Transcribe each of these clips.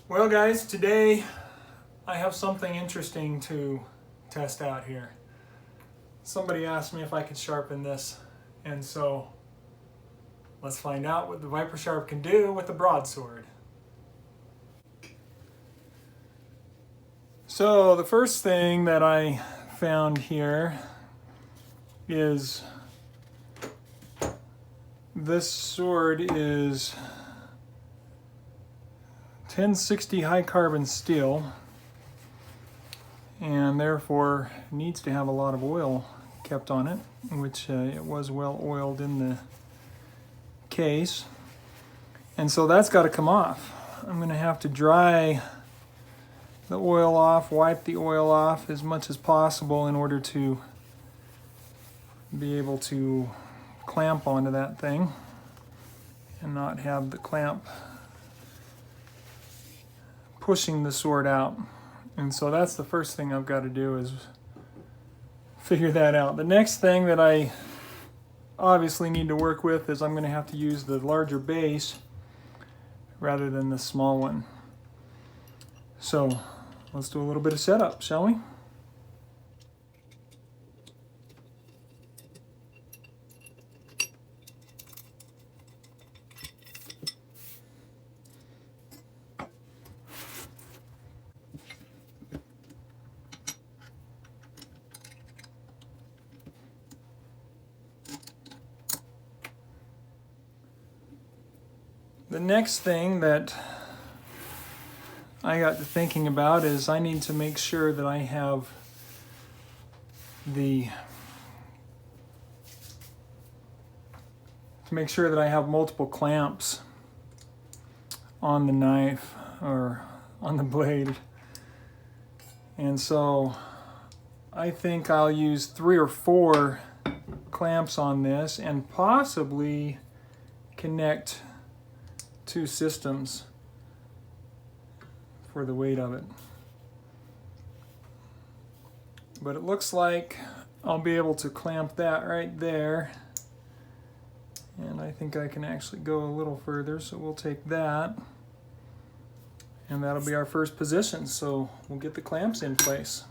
Well guys, today I have something interesting to test out here. Somebody asked me if I could sharpen this, and so let's find out what the ViperSharp can do with the broadsword. So the first thing that I found here is this sword is 1060 high carbon steel, and therefore needs to have a lot of oil kept on it, which it was well oiled in the case, and so that's got to come off. I'm going to have to dry the oil off, wipe the oil off as much as possible in order to be able to clamp onto that thing and not have the clamp pushing the sword out. And so that's the first thing I've got to do, is figure that out. The next thing that I obviously need to work with is I'm going to have to use the larger base rather than the small one. So let's do a little bit of setup, shall we? The next thing that I got to thinking about is I need to make sure that I have multiple clamps on the knife or on the blade. And so I think I'll use 3 or 4 clamps on this and possibly connect 2 systems for the weight of it. But it looks like I'll be able to clamp that right there, and I think I can actually go a little further, so we'll take that, and that'll be our first position. So we'll get the clamps in place.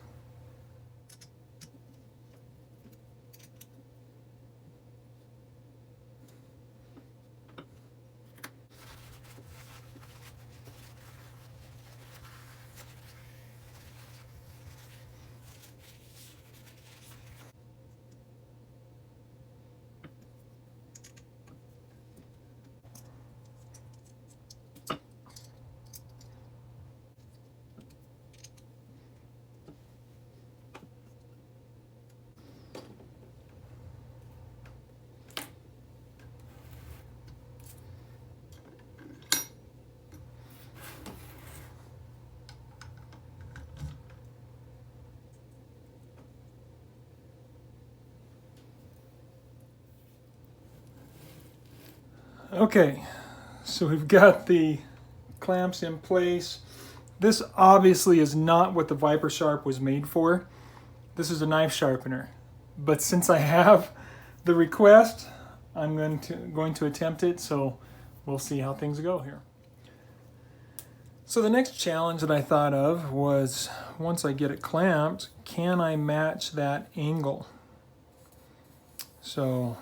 Okay, so we've got the clamps in place. This obviously is not what the ViperSharp was made for. This is a knife sharpener. But since I have the request, I'm going to attempt it, so we'll see how things go here. So the next challenge that I thought of was, once I get it clamped, can I match that angle? So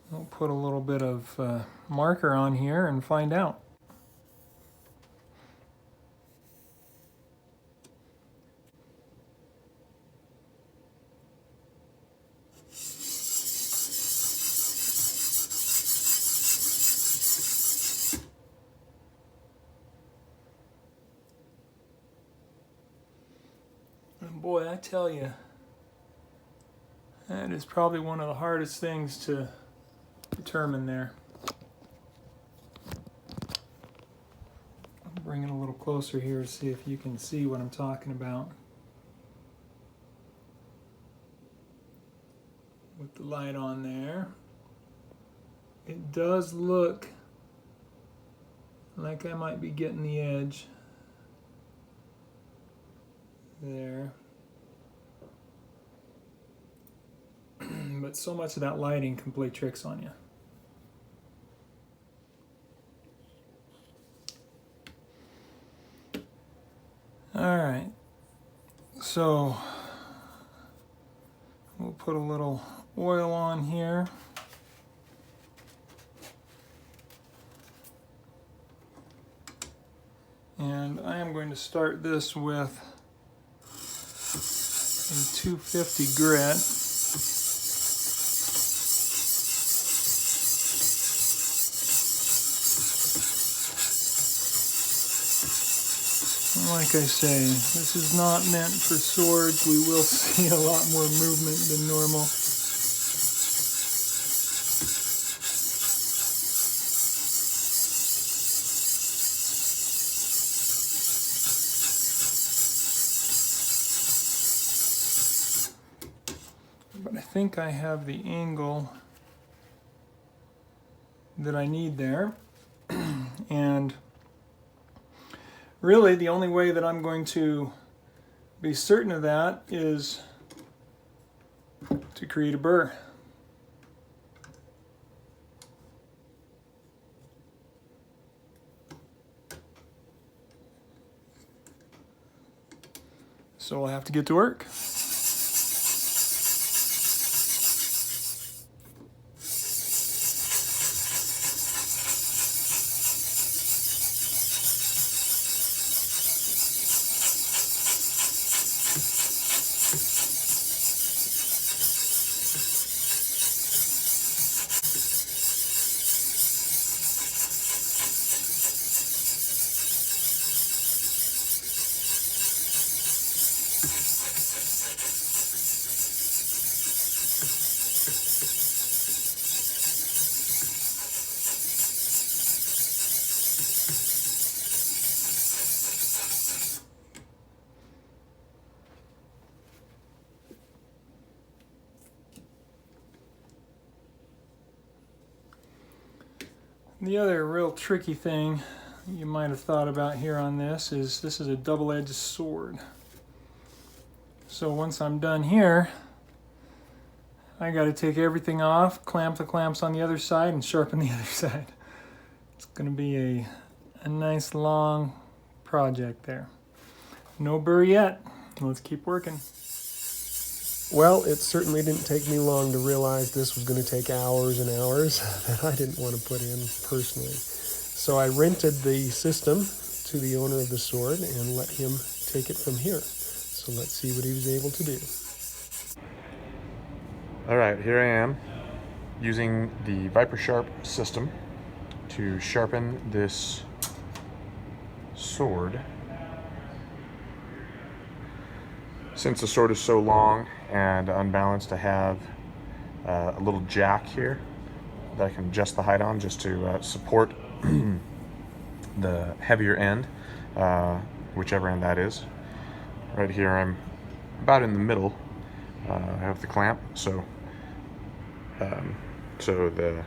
we'll put a little bit of marker on here and find out. And boy, I tell you, that is probably one of the hardest things to determine there. I'll bring it a little closer here to see if you can see what I'm talking about. With the light on there, it does look like I might be getting the edge there. But so much of that lighting can play tricks on you. Alright, so we'll put a little oil on here. And I am going to start this with a 250 grit. Like I say, this is not meant for swords. We will see a lot more movement than normal. But I think I have the angle that I need there. And really, the only way that I'm going to be certain of that is to create a burr. So I'll have to get to work. The other real tricky thing you might have thought about here on this is a double-edged sword. So once I'm done here, I got to take everything off, clamp the clamps on the other side, and sharpen the other side. It's going to be a nice long project there. No burr yet. Let's keep working. Well, it certainly didn't take me long to realize this was going to take hours and hours that I didn't want to put in personally. So I rented the system to the owner of the sword and let him take it from here. So let's see what he was able to do. All right, here I am using the ViperSharp system to sharpen this sword. Since the sword is so long and unbalanced, I have a little jack here that I can adjust the height on just to support the heavier end, whichever end that is. Right here I'm about in the middle. I have the clamp, so the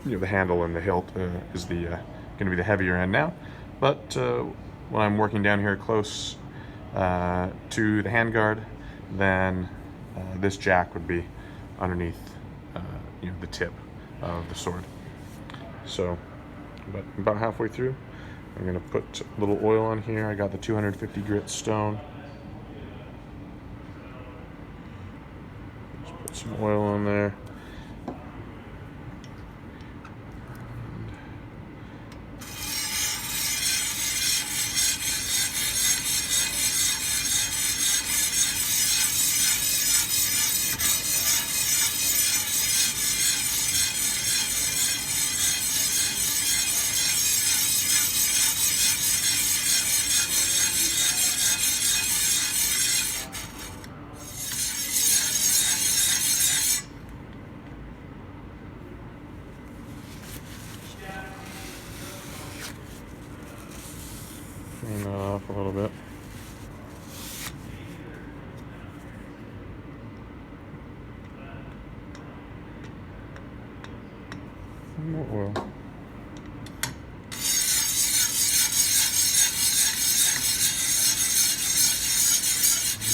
the handle and the hilt is the going to be the heavier end now. But when I'm working down here close to the handguard, then this jack would be underneath the tip of the sword. So, but about halfway through, I'm going to put a little oil on here. I got the 250 grit stone. Just put some oil on there. Clean that off a little bit. More oil.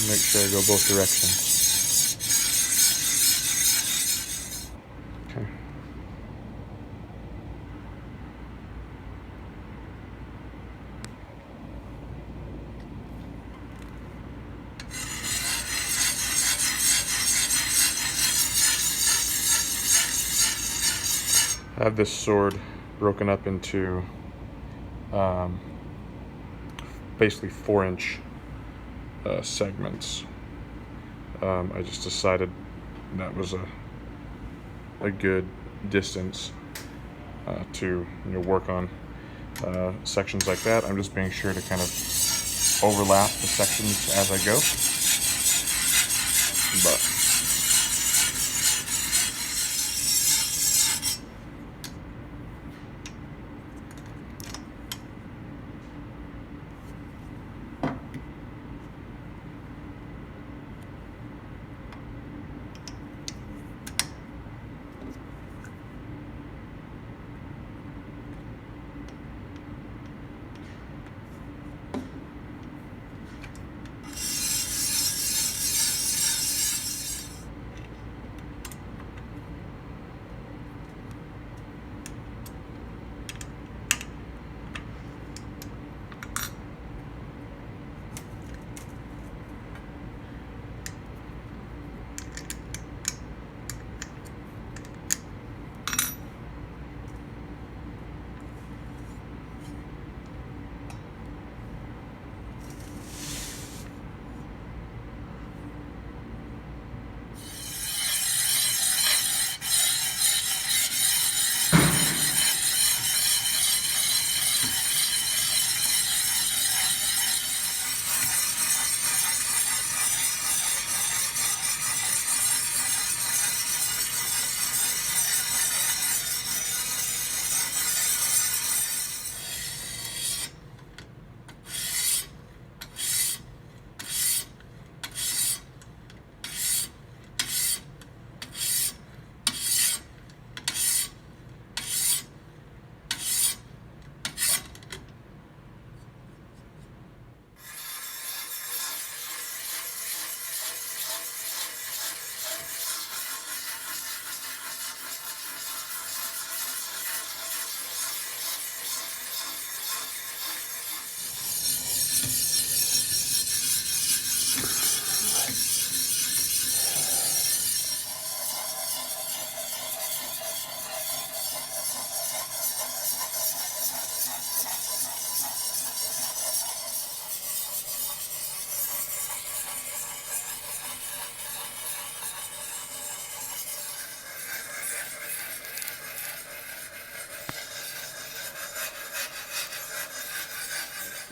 Make sure I go both directions. Okay. I have this sword broken up into basically 4-inch segments. I just decided that was a good distance to work on sections like that. I'm just being sure to kind of overlap the sections as I go. But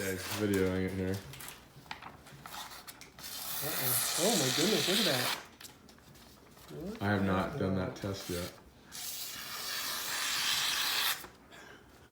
okay, videoing it here. Uh-oh. Oh my goodness, look at that. I have not done that test yet.